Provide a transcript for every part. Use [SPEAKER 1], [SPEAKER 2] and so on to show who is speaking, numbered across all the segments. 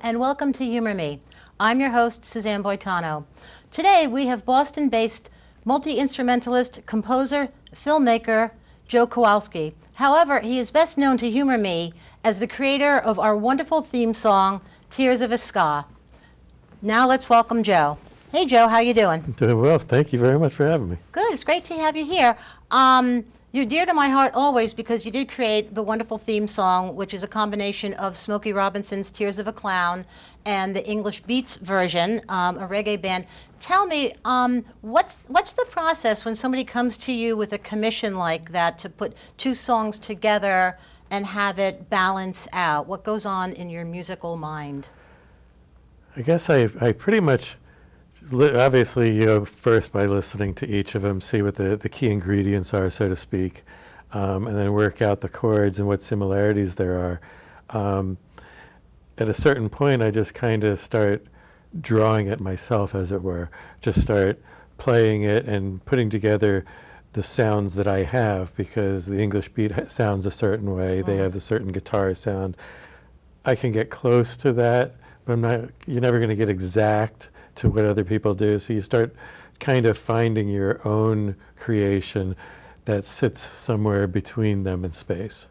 [SPEAKER 1] and welcome to Humor Me. I'm your host, Susanne Boitano. Today we have Boston-based multi-instrumentalist, composer, filmmaker, Joe Kowalski. However, he is best known to Humor Me as the creator of our wonderful theme song, Tears of a Ska. Now let's welcome Joe. Hey Joe, how you doing?
[SPEAKER 2] Doing well. Thank you very much for having me.
[SPEAKER 1] Good, it's great to have you here. You're dear to my heart always because you did create the wonderful theme song, which is a combination of Smokey Robinson's Tears of a Clown and the English Beats version, a reggae band. Tell me, what's the process when somebody comes to you with a commission like that to put two songs together and have it balance out? What goes on in your musical mind?
[SPEAKER 2] I guess I pretty much, obviously, first by listening to each of them, see what the key ingredients are, so to speak, and then work out the chords and what similarities there are. At a certain point, I just kind of start drawing it myself, as it were. Just start playing it and putting together the sounds that I have, because the English beat sounds a certain way. They have a certain guitar sound. I can get close to that, but you're never going to get exact to what other people do. So you start kind of finding your own creation that sits somewhere between them in space.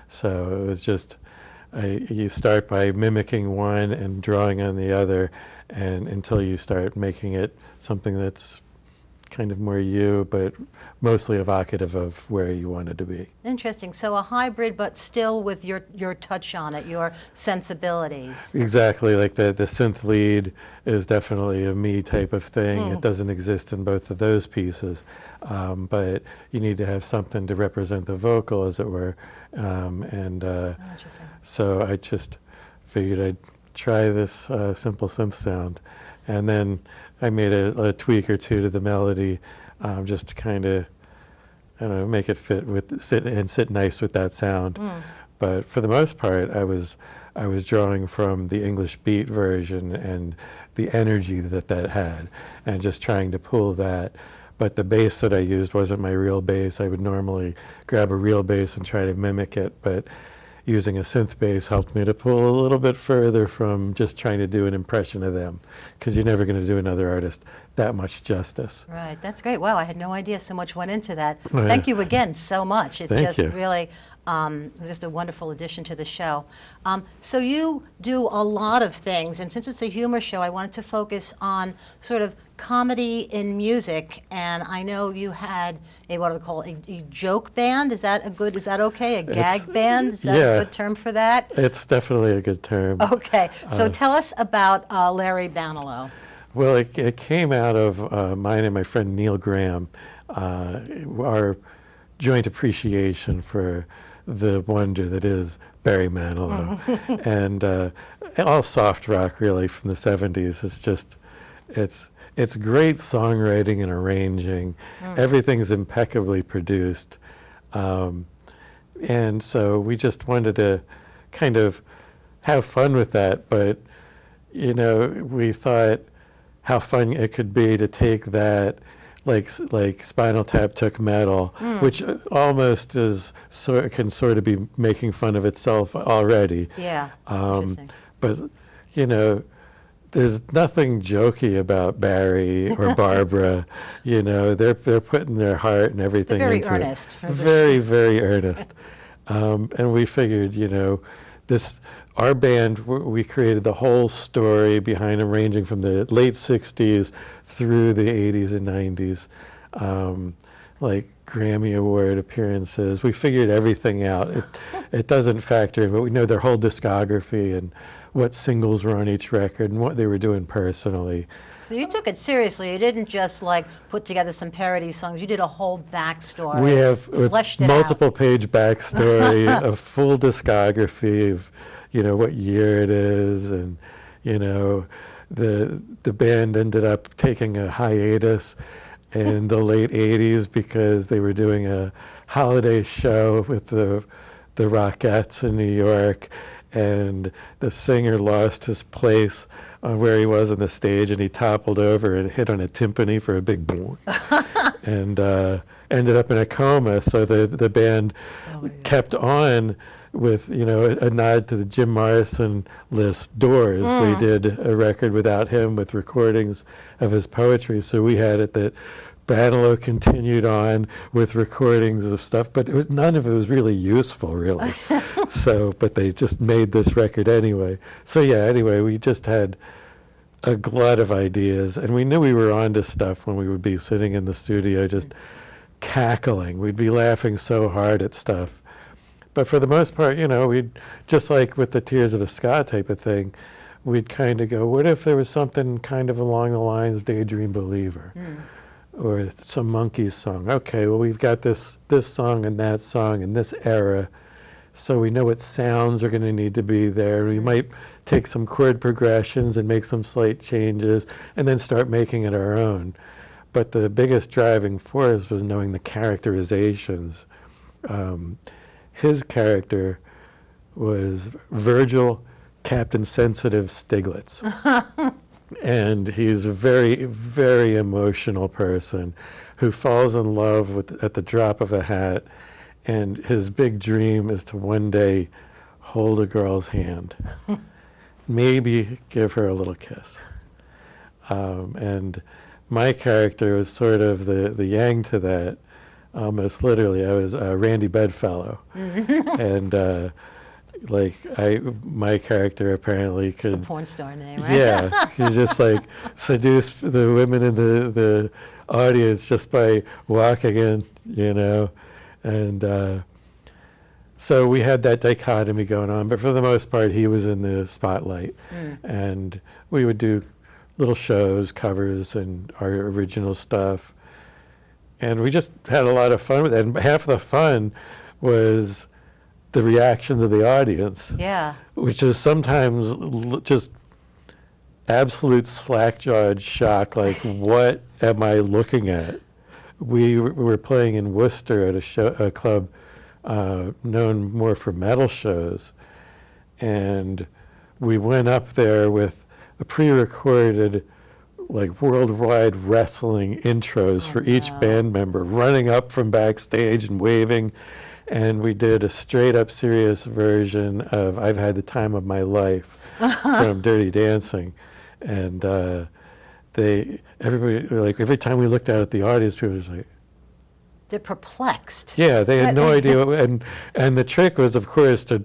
[SPEAKER 2] So it was just, you start by mimicking one and drawing on the other, and until you start making it something that's kind of more you, but mostly evocative of where you want it to be.
[SPEAKER 1] Interesting. So a hybrid, but still with your touch on it, your sensibilities.
[SPEAKER 2] Exactly. Like the synth lead is definitely a me type of thing. It doesn't exist in both of those pieces, but you need to have something to represent the vocal, as it were. So I just figured I'd try this simple synth sound, and then I made a tweak or two to the melody, just to kind of, I don't know, make it sit nice with that sound. But for the most part, I was drawing from the English beat version and the energy that had, and just trying to pull that. But the bass that I used wasn't my real bass. I would normally grab a real bass and try to mimic it, but using a synth bass helped me to pull a little bit further from just trying to do an impression of them, because you're never going to do another artist that much justice.
[SPEAKER 1] Right, that's great. Wow, I had no idea so much went into that.
[SPEAKER 2] Oh, yeah.
[SPEAKER 1] Thank you again so much. It's
[SPEAKER 2] Thank
[SPEAKER 1] just
[SPEAKER 2] you.
[SPEAKER 1] really just a wonderful addition to the show. So you do a lot of things, and since it's a humor show, I wanted to focus on sort of comedy in music, and I know you had what do we call a joke band? Is that okay? A gag band? Is that a good term for that?
[SPEAKER 2] It's definitely a good term.
[SPEAKER 1] Okay, so tell us about Larry Banilow.
[SPEAKER 2] Well, it came out of mine and my friend Neil Graham, our joint appreciation for the wonder that is Barry Manilow. And all soft rock, really, from the 70s. It's just, it's great songwriting and arranging. Everything's impeccably produced. And so we just wanted to kind of have fun with that, but, we thought how fun it could be to take that, like Spinal Tap took metal, which almost can sort of be making fun of itself already.
[SPEAKER 1] Yeah.
[SPEAKER 2] But there's nothing jokey about Barry or Barbara. They're putting their heart and everything
[SPEAKER 1] They're very
[SPEAKER 2] into
[SPEAKER 1] earnest.
[SPEAKER 2] it. Very, very earnest. And we figured, our band, we created the whole story behind them, ranging from the late 60s through the 80s and 90s, like Grammy Award appearances. We figured everything out. It doesn't factor in, but we know their whole discography and what singles were on each record and what they were doing personally.
[SPEAKER 1] So you took it seriously. You didn't just put together some parody songs. You did a whole backstory.
[SPEAKER 2] We have
[SPEAKER 1] fleshed it
[SPEAKER 2] multiple
[SPEAKER 1] out.
[SPEAKER 2] page backstory, a full discography of what year it is, and the band ended up taking a hiatus in the late 80s because they were doing a holiday show with the Rockettes in New York, and the singer lost his place on where he was on the stage, and he toppled over and hit on a timpani for a big boom, and ended up in a coma. So the band kept on with, you know, a nod to the Jim Morrison list, Doors. They did a record without him with recordings of his poetry. So we had it that Banalo continued on with recordings of stuff, but none of it was really useful, really. So, but they just made this record anyway. So yeah, anyway, we just had a glut of ideas, and we knew we were onto stuff when we would be sitting in the studio just cackling. We'd be laughing so hard at stuff. But for the most part, you know, we'd, just like with the Tears of a Ska type of thing, we'd kind of go, what if there was something kind of along the lines Daydream Believer? Or some Monkees song. Okay, well, we've got this song and that song in this era, so we know what sounds are going to need to be there. We might take some chord progressions and make some slight changes and then start making it our own. But the biggest driving force was knowing the characterizations. His character was Virgil Captain Sensitive Stiglitz. And he's a very, very emotional person who falls in love at the drop of a hat. And his big dream is to one day hold a girl's hand, maybe give her a little kiss. And my character was sort of the yang to that, almost literally. I was Randy Bedfellow. And my character apparently could...
[SPEAKER 1] The porn star name, right?
[SPEAKER 2] Yeah, he just like seduced the women in the audience just by walking in, you know. And so we had that dichotomy going on, but for the most part, he was in the spotlight. And we would do little shows, covers, and our original stuff. And we just had a lot of fun with it. And half the fun was the reactions of the audience.
[SPEAKER 1] Yeah.
[SPEAKER 2] Which is sometimes just absolute slack-jawed shock, like, what am I looking at? We were playing in Worcester at a club known more for metal shows, and we went up there with a pre-recorded, like, worldwide wrestling intros for each band member, running up from backstage and waving. And we did a straight-up serious version of I've Had the Time of My Life from Dirty Dancing. And everybody, like, every time we looked out at the audience, people were just like...
[SPEAKER 1] They're perplexed.
[SPEAKER 2] Yeah, they had no idea. And the trick was, of course, to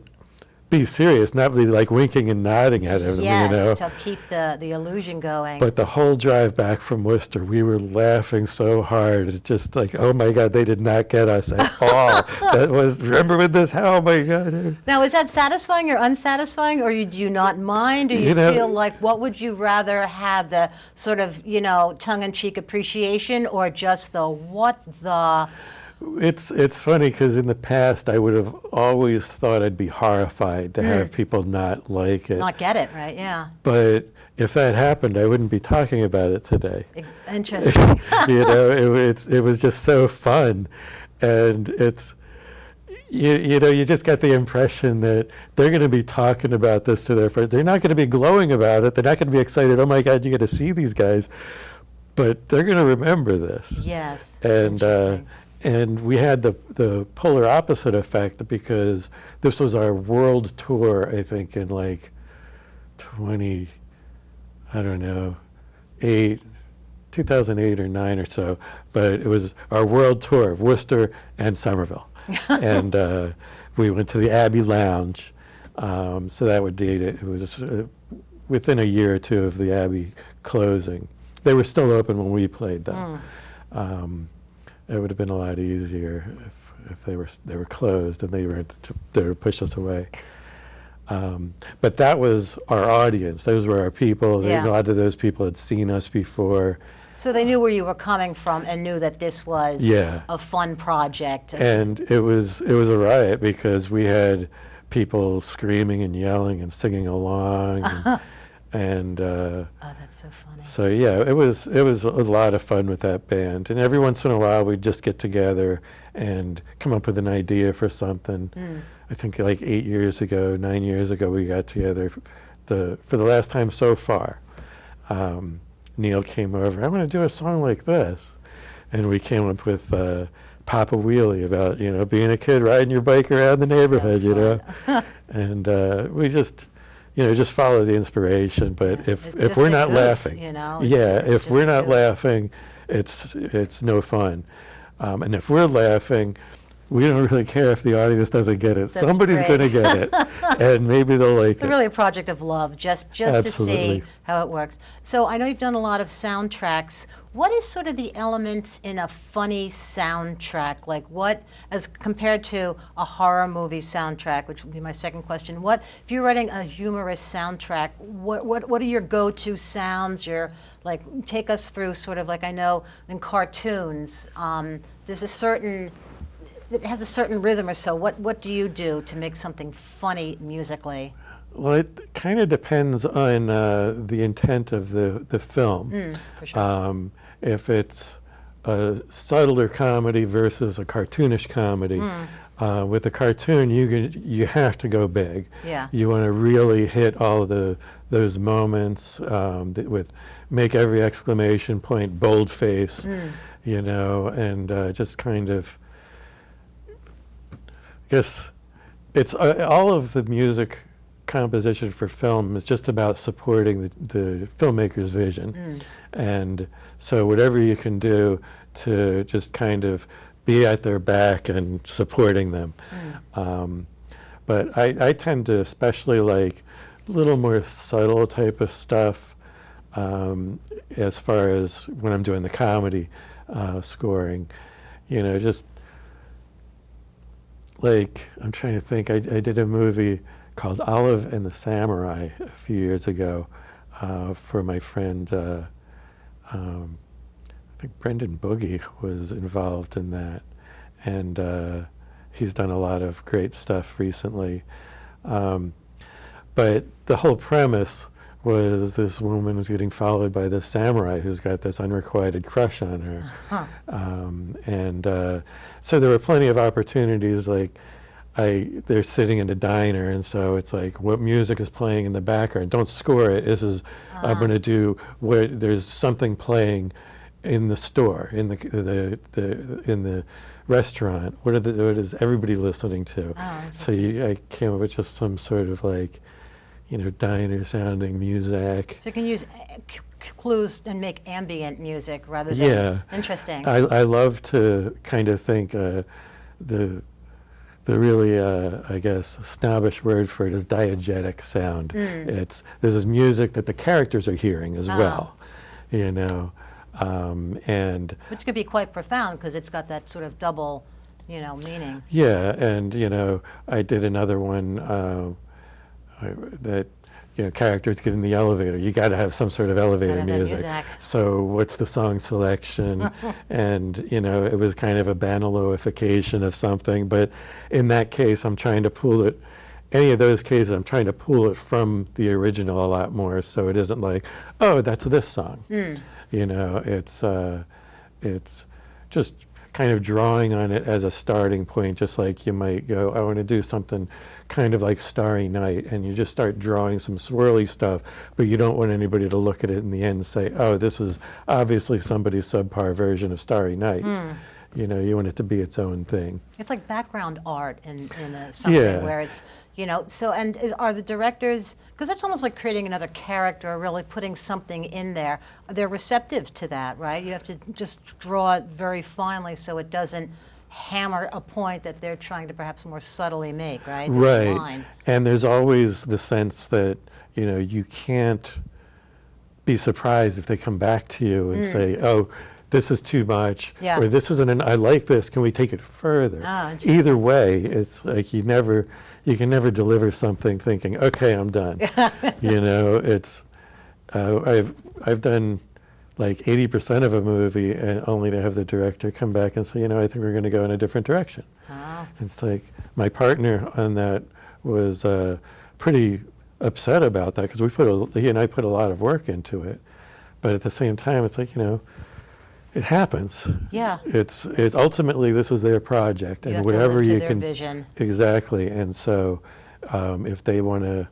[SPEAKER 2] be serious, not be like winking and nodding at them,
[SPEAKER 1] yes,
[SPEAKER 2] you know.
[SPEAKER 1] to keep the illusion going.
[SPEAKER 2] But the whole drive back from Worcester, we were laughing so hard. It's just like, oh my God, they did not get us at all. That was, remember with this? Oh my God.
[SPEAKER 1] Now, is that satisfying or unsatisfying, or do you not mind? Or you feel like, what would you rather have, the sort of, you know, tongue-in-cheek appreciation, or just the what the...
[SPEAKER 2] It's funny because in the past I would have always thought I'd be horrified to have people not like it.
[SPEAKER 1] Not get it, right? Yeah.
[SPEAKER 2] But if that happened, I wouldn't be talking about it today.
[SPEAKER 1] Interesting.
[SPEAKER 2] You know, it was just so fun, and it's you know, you just get the impression that they're going to be talking about this to their friends. They're not going to be glowing about it. They're not going to be excited. Oh my God, you get to see these guys, but they're going to remember this.
[SPEAKER 1] Yes.
[SPEAKER 2] And we had the polar opposite effect because this was our world tour, I think, in like 2008 or 9 or so. But it was our world tour of Worcester and Somerville. And we went to the Abbey Lounge. So that would date it. It was within a year or two of the Abbey closing. They were still open when we played, though. It would have been a lot easier if they were closed and they were push us away. But that was our audience. Those were our people.
[SPEAKER 1] Yeah.
[SPEAKER 2] A lot of those people had seen us before.
[SPEAKER 1] So they knew where you were coming from and knew that this was a fun project.
[SPEAKER 2] And it was a riot because we had people screaming and yelling and singing along. And
[SPEAKER 1] oh, that's so funny.
[SPEAKER 2] So yeah, it was a lot of fun with that band. And every once in a while, we'd just get together and come up with an idea for something. I think like 9 years ago, we got together for the last time so far. Neil came over. I'm going to do a song like this, and we came up with pop a wheelie about, being a kid riding your bike around the neighborhood, and we just follow the inspiration. But
[SPEAKER 1] It's
[SPEAKER 2] if
[SPEAKER 1] just
[SPEAKER 2] we're
[SPEAKER 1] a
[SPEAKER 2] not
[SPEAKER 1] goof,
[SPEAKER 2] laughing,
[SPEAKER 1] it's
[SPEAKER 2] if
[SPEAKER 1] just
[SPEAKER 2] we're
[SPEAKER 1] a
[SPEAKER 2] not
[SPEAKER 1] goof.
[SPEAKER 2] laughing, it's no fun. And if we're laughing, we don't really care if the audience doesn't get it.
[SPEAKER 1] That's
[SPEAKER 2] Somebody's going to
[SPEAKER 1] great.
[SPEAKER 2] get it, and maybe they'll like
[SPEAKER 1] It's
[SPEAKER 2] it.
[SPEAKER 1] really a project of love, just to
[SPEAKER 2] Absolutely.
[SPEAKER 1] see how it works. So I know you've done a lot of soundtracks. What is sort of the elements in a funny soundtrack? Like what, as compared to a horror movie soundtrack, which would be my second question. What, if you're writing a humorous soundtrack, what are your go-to sounds? Take us through sort of like, I know in cartoons, there's a certain, it has a certain rhythm or so. What do you do to make something funny musically?
[SPEAKER 2] Well, it kind of depends on the intent of the film.
[SPEAKER 1] For sure.
[SPEAKER 2] If it's a subtler comedy versus a cartoonish comedy, with a cartoon, you have to go big.
[SPEAKER 1] Yeah.
[SPEAKER 2] You want to really hit all of those moments make every exclamation point boldface, and just kind of. I guess it's all of the music composition for film is just about supporting the filmmaker's vision. And so whatever you can do to just kind of be at their back and supporting them. But I tend to especially like a little more subtle type of stuff as far as when I'm doing the comedy scoring, just like, I'm trying to think, I did a movie called Olive and the Samurai a few years ago for my friend, I think Brendan Boogie was involved in that. And he's done a lot of great stuff recently. But the whole premise was this woman was getting followed by this samurai who's got this unrequited crush on her. So there were plenty of opportunities, like they're sitting in a diner, and so it's like, what music is playing in the background? Don't score it. This is, I'm going to do, where there's something playing in the store, in the restaurant. What is everybody listening to? So I came up with just some sort of like, diner sounding music.
[SPEAKER 1] So you can use clues and make ambient music rather than interesting.
[SPEAKER 2] I love to kind of think the really I guess snobbish word for it is diegetic sound. This is music that the characters are hearing as well, and
[SPEAKER 1] which could be quite profound because it's got that sort of double, meaning.
[SPEAKER 2] Yeah, and I did another one. That characters get in the elevator. You got to have some sort of elevator music. So what's the song selection? And it was kind of a Banaloification of something. But in that case, I'm trying to pull it. Any of those cases, I'm trying to pull it from the original a lot more. So it isn't like, oh, that's this song. It's just kind of drawing on it as a starting point, just like you might go, I want to do something kind of like Starry Night, and you just start drawing some swirly stuff, but you don't want anybody to look at it in the end and say, oh, this is obviously somebody's subpar version of Starry Night. You want it to be its own thing. It's
[SPEAKER 1] like background art in something where it's, so, and are the directors, because that's almost like creating another character, or really putting something in there, they're receptive to that, right? You have to just draw it very finely so it doesn't hammer a point that they're trying to perhaps more subtly make, right?
[SPEAKER 2] Right. And there's always the sense that, you can't be surprised if they come back to you and say, oh, this is too much, or this isn't, I like this, can we take it further? Either way, it's like you can never deliver something thinking, okay, I'm done. It's, I've done like 80% of a movie, and only to have the director come back and say, I think we're going to go in a different direction. It's like my partner on that was pretty upset about that, because he and I put a lot of work into it, but at the same time, it's like, it happens.
[SPEAKER 1] Yeah.
[SPEAKER 2] It's ultimately, this is their project, and whatever you can.
[SPEAKER 1] Vision.
[SPEAKER 2] Exactly, and so if they want to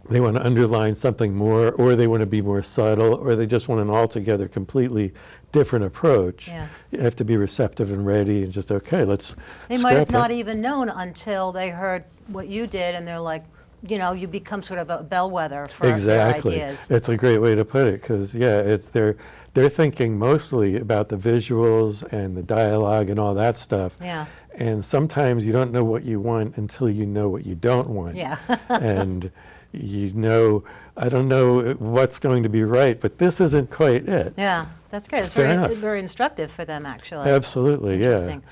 [SPEAKER 2] they want to underline something more, or they want to be more subtle, or they just want an altogether completely different approach.
[SPEAKER 1] Yeah.
[SPEAKER 2] You have to be receptive and ready and just, okay, let's
[SPEAKER 1] They might have
[SPEAKER 2] scrap
[SPEAKER 1] not
[SPEAKER 2] that.
[SPEAKER 1] even known until they heard what you did, and they're like, you know, you become sort of a bellwether for their
[SPEAKER 2] Exactly.
[SPEAKER 1] ideas.
[SPEAKER 2] It's a great way to put it, because, yeah, it's they're thinking mostly about the visuals and the dialogue and all that stuff.
[SPEAKER 1] Yeah.
[SPEAKER 2] And sometimes you don't know what you want until you know what you don't want.
[SPEAKER 1] Yeah.
[SPEAKER 2] And you know, I don't know what's going to be right, but this isn't quite it.
[SPEAKER 1] Yeah, that's great. It's
[SPEAKER 2] Fair
[SPEAKER 1] very,
[SPEAKER 2] enough.
[SPEAKER 1] very instructive for them, actually.
[SPEAKER 2] Absolutely, yeah.
[SPEAKER 1] Interesting.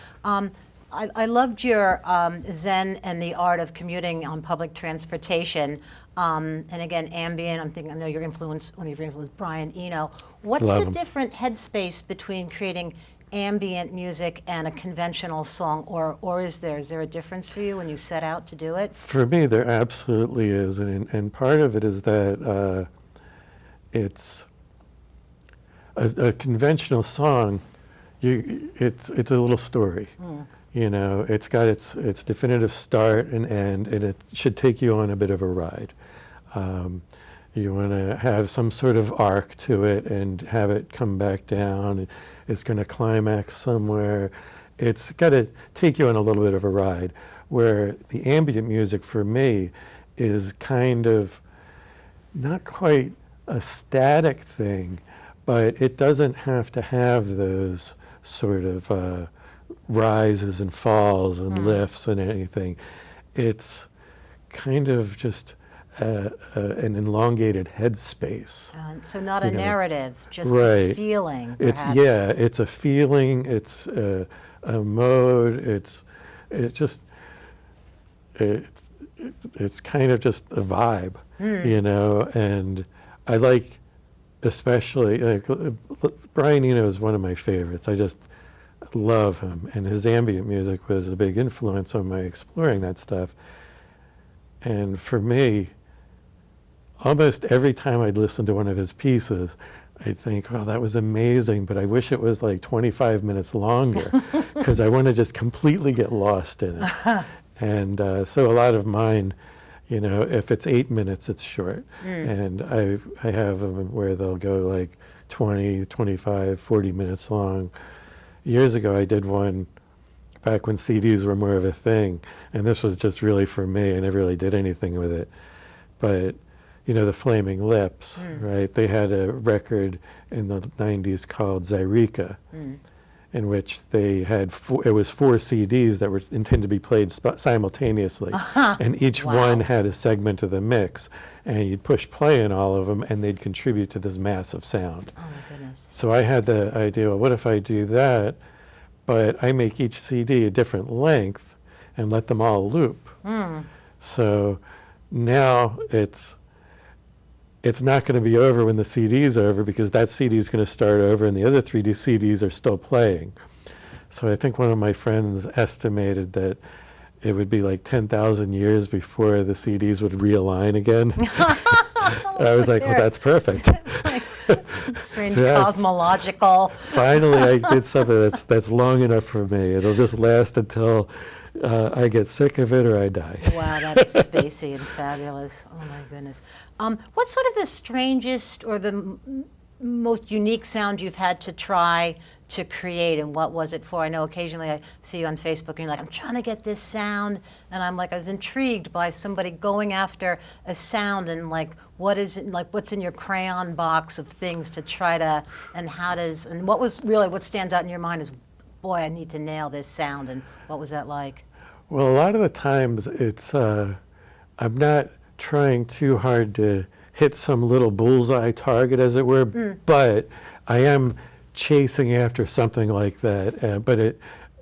[SPEAKER 1] I loved your Zen and the art of commuting on public transportation. And again, ambient, I know your influence, one of your influences, Brian Eno. What's
[SPEAKER 2] Love
[SPEAKER 1] the
[SPEAKER 2] him.
[SPEAKER 1] different headspace between creating ambient music and a conventional song, or is there a difference for you when you set out to do it?
[SPEAKER 2] For me, there absolutely is, and part of it is that it's a conventional song. It's a little story. You know, it's got its definitive start and end, and it should take you on a bit of a ride. You want to have some sort of arc to it and have it come back down. It's going to climax somewhere. It's got to take you on a little bit of a ride, where the ambient music for me is kind of not quite a static thing, but it doesn't have to have those sort of rises and falls and lifts and anything. It's kind of just an elongated headspace.
[SPEAKER 1] So not a
[SPEAKER 2] You know,
[SPEAKER 1] narrative, just a
[SPEAKER 2] right.
[SPEAKER 1] feeling,
[SPEAKER 2] It's
[SPEAKER 1] perhaps.
[SPEAKER 2] it's a feeling. It's a mode. It's kind of just a vibe, you know. And I like, especially Brian Eno is one of my favorites. I just love him, and his ambient music was a big influence on my exploring that stuff. And for me, almost every time I'd listen to one of his pieces, I'd think, "Oh, that was amazing," but I wish it was like 25 minutes longer, because I want to just completely get lost in it. And so a lot of mine, you know, if it's 8 minutes, it's short. And I have them where they'll go like 20, 25, 40 minutes long. Years ago, I did one back when CDs were more of a thing, and this was just really for me. I never really did anything with it. But, you know, the Flaming Lips, right? They had a record in the 90s called Zyreka, in which they had it was 4 CDs that were intended to be played simultaneously. And each
[SPEAKER 1] Wow.
[SPEAKER 2] one had a segment of the mix. And you'd push play on all of them, and they'd contribute to this massive sound.
[SPEAKER 1] Oh my goodness.
[SPEAKER 2] So I had the idea, well, what if I do that, but I make each CD a different length and let them all loop. So now it's not going to be over when the CD's over, because that CD's going to start over and the other 3D CDs are still playing. So I think one of my friends estimated that it would be like 10,000 years before the CDs would realign again. And I was like, well, that's perfect.
[SPEAKER 1] It's like some strange
[SPEAKER 2] So that's-
[SPEAKER 1] cosmological.
[SPEAKER 2] Finally, I did something that's long enough for me. It'll just last until I get sick of it or I die.
[SPEAKER 1] Wow, that's spacey and fabulous. Oh my goodness. What's sort of the strangest or the most unique sound you've had to try to create, and what was it for? I know occasionally I see you on Facebook and you're like, I'm trying to get this sound, and I was intrigued by somebody going after a sound, and like, what is it, like, what's in your crayon box of things to try to, and what stands out in your mind is, boy, I need to nail this sound, and what was that like?
[SPEAKER 2] Well, a lot of the times it's I'm not trying too hard to hit some little bullseye target, as it were, but I am chasing after something like that. But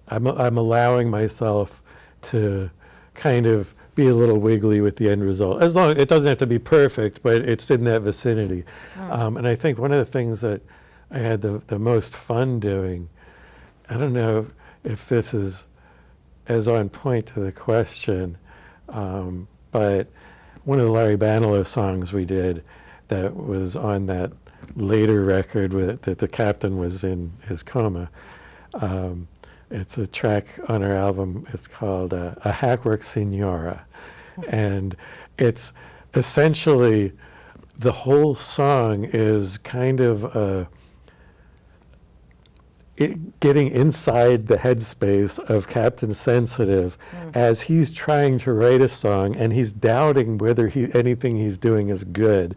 [SPEAKER 2] I'm allowing myself to kind of be a little wiggly with the end result. As long it doesn't have to be perfect, but it's in that vicinity. And I think one of the things that I had the most fun doing, I don't know if this is as on point to the question, but one of the Larry Manilow songs we did that was on that later record that the captain was in his coma. It's a track on our album. It's called A Hackwork Signora. And it's essentially, the whole song is kind of getting inside the headspace of Captain Sensitive as he's trying to write a song, and he's doubting whether anything he's doing is good.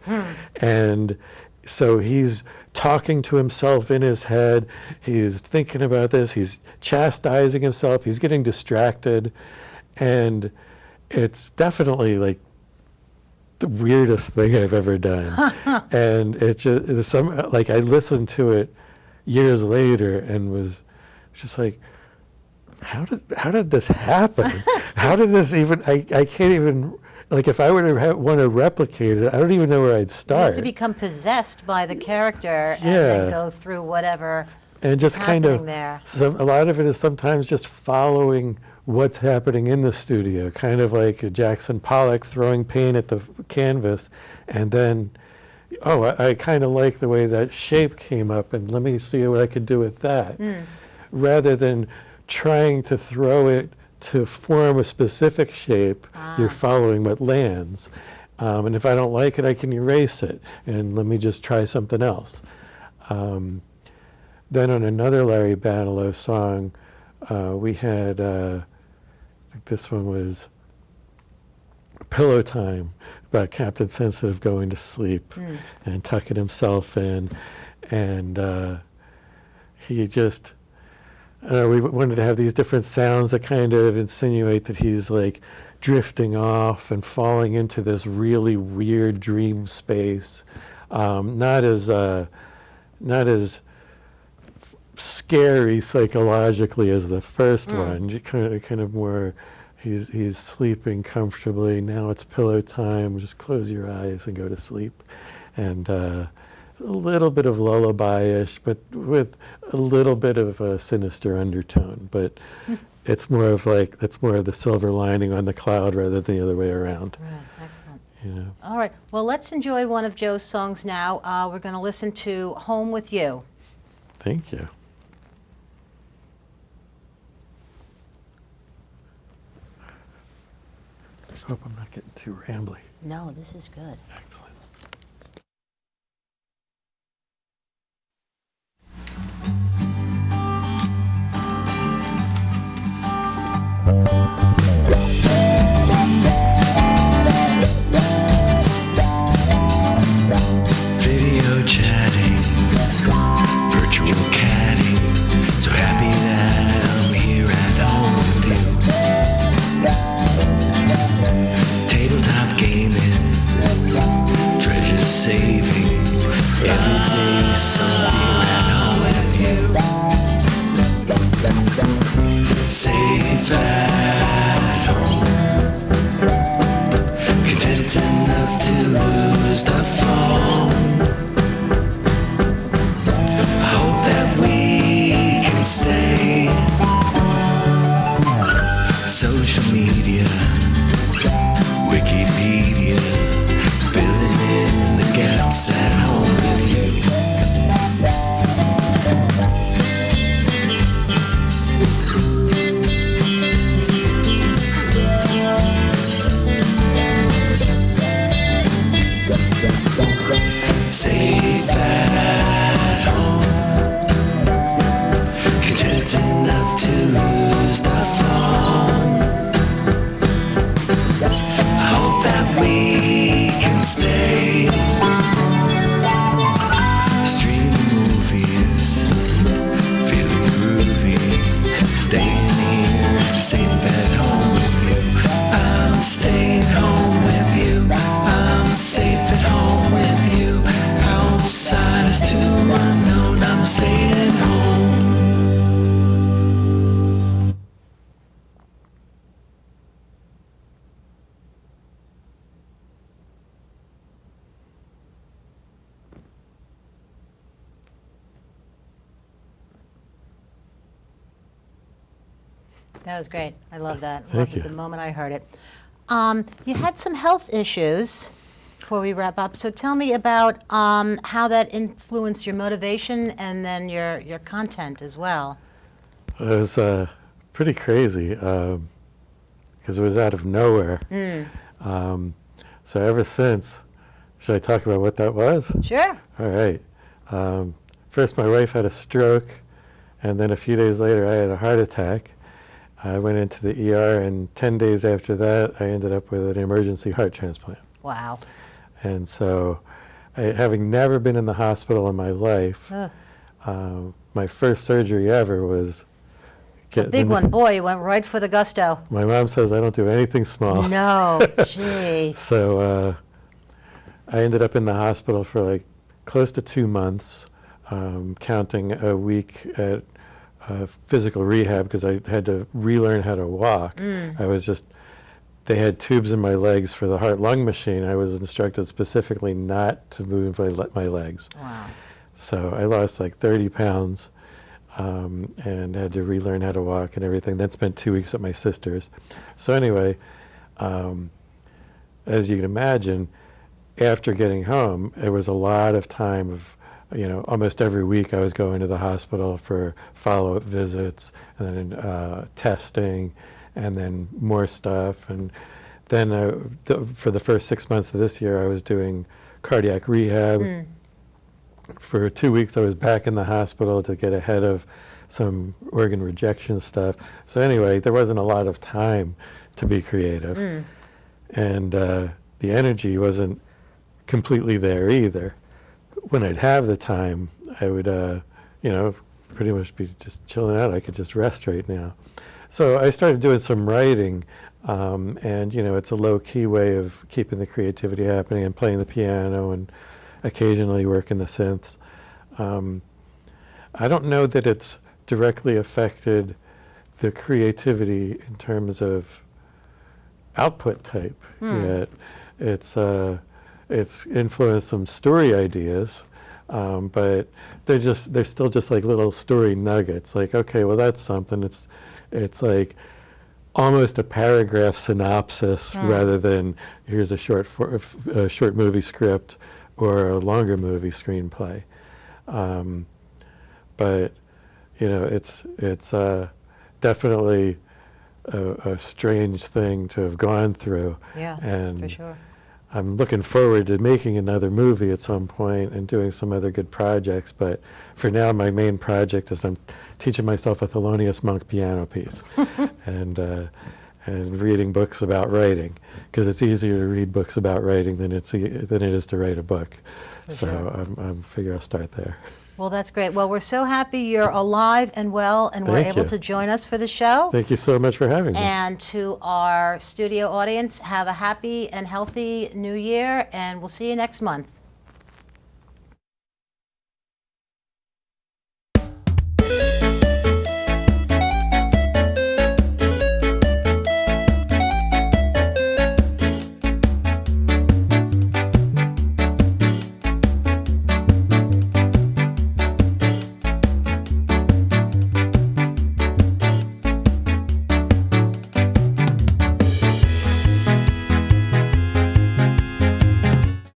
[SPEAKER 2] And so he's talking to himself in his head, he's thinking about this, he's chastising himself, he's getting distracted, and it's definitely like the weirdest thing I've ever done. And it just, like, I listened to it years later and was just like, how did this happen? How did this even, I can't even, like, if I were to want to replicate it, I don't even know where I'd
[SPEAKER 1] You
[SPEAKER 2] start.
[SPEAKER 1] have to become possessed by the character and
[SPEAKER 2] Yeah.
[SPEAKER 1] then go through whatever
[SPEAKER 2] And just
[SPEAKER 1] is
[SPEAKER 2] kind
[SPEAKER 1] happening
[SPEAKER 2] of,
[SPEAKER 1] there.
[SPEAKER 2] a lot of it is sometimes just following what's happening in the studio, kind of like Jackson Pollock throwing paint at the canvas, and then, oh, I kind of like the way that shape came up, and let me see what I could do with that. Rather than trying to throw it to form a specific shape, you're following what lands. And if I don't like it, I can erase it, and let me just try something else. Then on another Larry Banilow song, we had, I think this one was Pillow Time, about Captain Sensitive going to sleep and tucking himself in. And he just, we wanted to have these different sounds that kind of insinuate that he's like drifting off and falling into this really weird dream space. Not as scary psychologically as the first one. You kind of more, he's sleeping comfortably. Now it's pillow time. Just close your eyes and go to sleep. And a little bit of lullaby-ish, but with a little bit of a sinister undertone. But it's more of like, that's more of the silver lining on the cloud rather than the other way around.
[SPEAKER 1] Right, excellent.
[SPEAKER 2] You know.
[SPEAKER 1] All right, well, let's enjoy one of Joe's songs now. We're going to listen to Home With You.
[SPEAKER 2] Thank you. I hope I'm not getting too rambly.
[SPEAKER 1] No, this is good.
[SPEAKER 2] Excellent.
[SPEAKER 3] Video chatting, virtual catting. So happy that I'm here at home with you. Tabletop gaming, treasure saving. Every day so dear at home with you. Safe at home. Content enough to lose the phone. I hope that we can stay. Social media, Wikipedia, filling in the gaps at home with you. Safe at home, content enough to lose the phone. I hope that we can stay. Streaming movies, feeling groovy, staying here, safe at home with you. I'm staying home with you. I'm safe at home with you. Outside is too unknown. I'm staying home.
[SPEAKER 1] That was great. I love that.
[SPEAKER 2] Thank
[SPEAKER 1] Loved
[SPEAKER 2] you.
[SPEAKER 1] it the moment I heard it. You had some health issues before we wrap up. So tell me about how that influenced your motivation and then your content as well.
[SPEAKER 2] It was pretty crazy because it was out of nowhere. So ever since, should I talk about what that was?
[SPEAKER 1] Sure.
[SPEAKER 2] All right. First, my wife had a stroke, and then a few days later, I had a heart attack. I went into the ER, and 10 days after that, I ended up with an emergency heart transplant.
[SPEAKER 1] Wow.
[SPEAKER 2] And so, having never been in the hospital in my life, my first surgery ever was
[SPEAKER 1] A big one. Boy, you went right for the gusto.
[SPEAKER 2] My mom says I don't do anything small.
[SPEAKER 1] No, gee.
[SPEAKER 2] So I ended up in the hospital for like close to 2 months, counting a week at physical rehab because I had to relearn how to walk. They had tubes in my legs for the heart-lung machine. I was instructed specifically not to move my legs.
[SPEAKER 1] Wow.
[SPEAKER 2] So I lost like 30 pounds and had to relearn how to walk and everything. Then spent 2 weeks at my sister's. So anyway, as you can imagine, after getting home, it was a lot of time of, almost every week I was going to the hospital for follow-up visits and then testing and then more stuff. And then for the first 6 months of this year, I was doing cardiac rehab. For 2 weeks, I was back in the hospital to get ahead of some organ rejection stuff. So anyway, there wasn't a lot of time to be creative. And the energy wasn't completely there either. When I'd have the time, I would, pretty much be just chilling out. I could just rest right now. So I started doing some writing, and, it's a low-key way of keeping the creativity happening and playing the piano and occasionally working the synths. I don't know that it's directly affected the creativity in terms of output type yet. It's influenced some story ideas, but they're still just like little story nuggets. Like, okay, well that's something. It's like almost a paragraph synopsis rather than here's a short movie script or a longer movie screenplay. But it's definitely a strange thing to have gone through.
[SPEAKER 1] Yeah,
[SPEAKER 2] and
[SPEAKER 1] for sure.
[SPEAKER 2] I'm looking forward to making another movie at some point and doing some other good projects. But for now, my main project is I'm teaching myself a Thelonious Monk piano piece and reading books about writing, because it's easier to read books about writing than it is to write a book. So I'm figure I'll start there.
[SPEAKER 1] Well, that's great. Well, we're so happy you're alive and well, and we're
[SPEAKER 2] Thank
[SPEAKER 1] able
[SPEAKER 2] you.
[SPEAKER 1] to join us for the show.
[SPEAKER 2] Thank you so much for having me.
[SPEAKER 1] And to our studio audience, have a happy and healthy new year, and we'll see you next month.